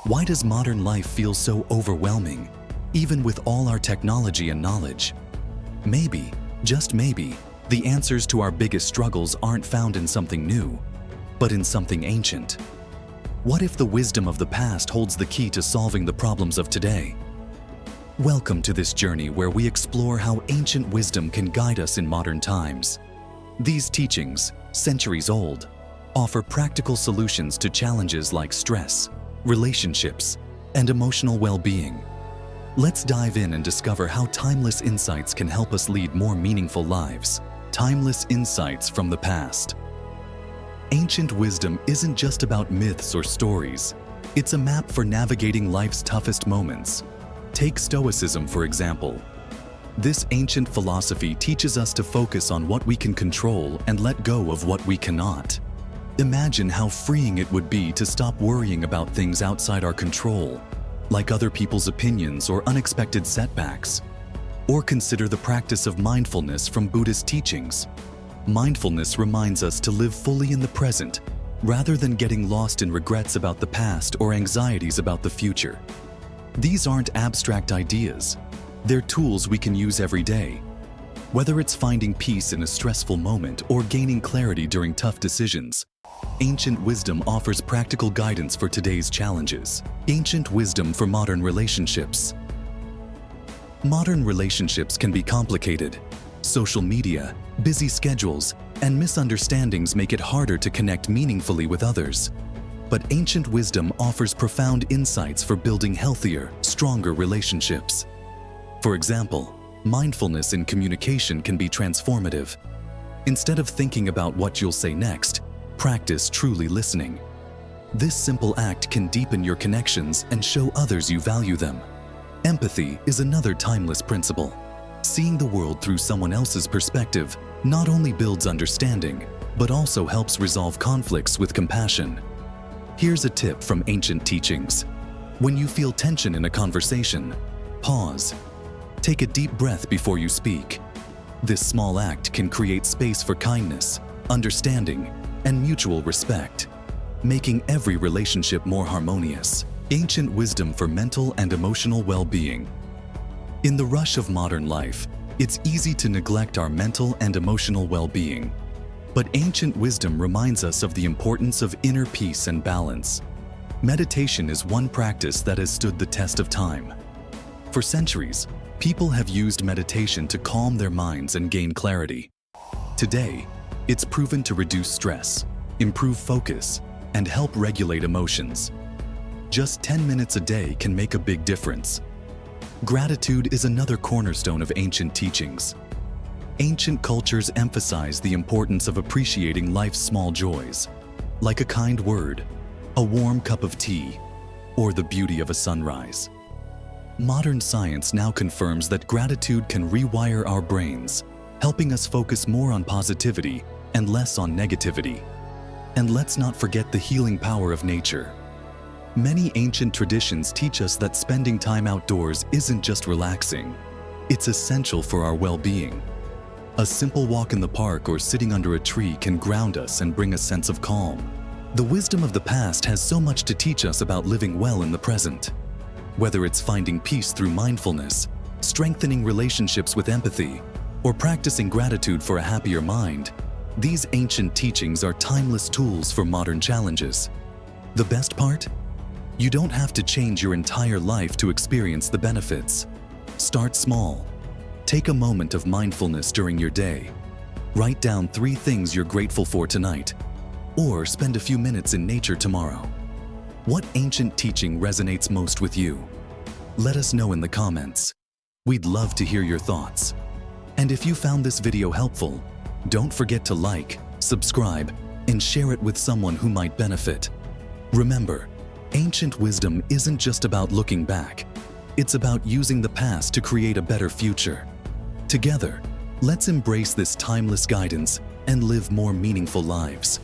Why does modern life feel so overwhelming, even with all our technology and knowledge? Maybe, just maybe, the answers to our biggest struggles aren't found in something new, but in something ancient. What if the wisdom of the past holds the key to solving the problems of today? Welcome to this journey where we explore how ancient wisdom can guide us in modern times. These teachings, centuries old, offer practical solutions to challenges like stress, relationships, and emotional well-being. Let's dive in and discover how timeless insights can help us lead more meaningful lives. Timeless insights from the past. Ancient wisdom isn't just about myths or stories. It's a map for navigating life's toughest moments. Take Stoicism, for example. This ancient philosophy teaches us to focus on what we can control and let go of what we cannot. Imagine how freeing it would be to stop worrying about things outside our control, like other people's opinions or unexpected setbacks. Or consider the practice of mindfulness from Buddhist teachings. Mindfulness reminds us to live fully in the present, rather than getting lost in regrets about the past or anxieties about the future. These aren't abstract ideas. They're tools we can use every day. Whether it's finding peace in a stressful moment or gaining clarity during tough decisions, ancient wisdom offers practical guidance for today's challenges. Ancient wisdom for modern relationships. Modern relationships can be complicated. Social media, busy schedules, and misunderstandings make it harder to connect meaningfully with others. But ancient wisdom offers profound insights for building healthier, stronger relationships. For example, mindfulness in communication can be transformative. Instead of thinking about what you'll say next, practice truly listening. This simple act can deepen your connections and show others you value them. Empathy is another timeless principle. Seeing the world through someone else's perspective not only builds understanding, but also helps resolve conflicts with compassion. Here's a tip from ancient teachings. When you feel tension in a conversation, pause. Take a deep breath before you speak. This small act can create space for kindness, understanding, and mutual respect, making every relationship more harmonious. Ancient wisdom for mental and emotional well-being. In the rush of modern life, it's easy to neglect our mental and emotional well-being. But ancient wisdom reminds us of the importance of inner peace and balance. Meditation is one practice that has stood the test of time. For centuries, people have used meditation to calm their minds and gain clarity. Today, it's proven to reduce stress, improve focus, and help regulate emotions. Just 10 minutes a day can make a big difference. Gratitude is another cornerstone of ancient teachings. Ancient cultures emphasize the importance of appreciating life's small joys, like a kind word, a warm cup of tea, or the beauty of a sunrise. Modern science now confirms that gratitude can rewire our brains, helping us focus more on positivity and less on negativity. And let's not forget the healing power of nature. Many ancient traditions teach us that spending time outdoors isn't just relaxing, it's essential for our well-being. A simple walk in the park or sitting under a tree can ground us and bring a sense of calm. The wisdom of the past has so much to teach us about living well in the present. Whether it's finding peace through mindfulness, strengthening relationships with empathy, or practicing gratitude for a happier mind, these ancient teachings are timeless tools for modern challenges. The best part? You don't have to change your entire life to experience the benefits. Start small. Take a moment of mindfulness during your day. Write down 3 things you're grateful for tonight, or spend a few minutes in nature tomorrow. What ancient teaching resonates most with you? Let us know in the comments. We'd love to hear your thoughts. And if you found this video helpful, don't forget to like, subscribe, and share it with someone who might benefit. Remember, ancient wisdom isn't just about looking back. It's about using the past to create a better future. Together, let's embrace this timeless guidance and live more meaningful lives.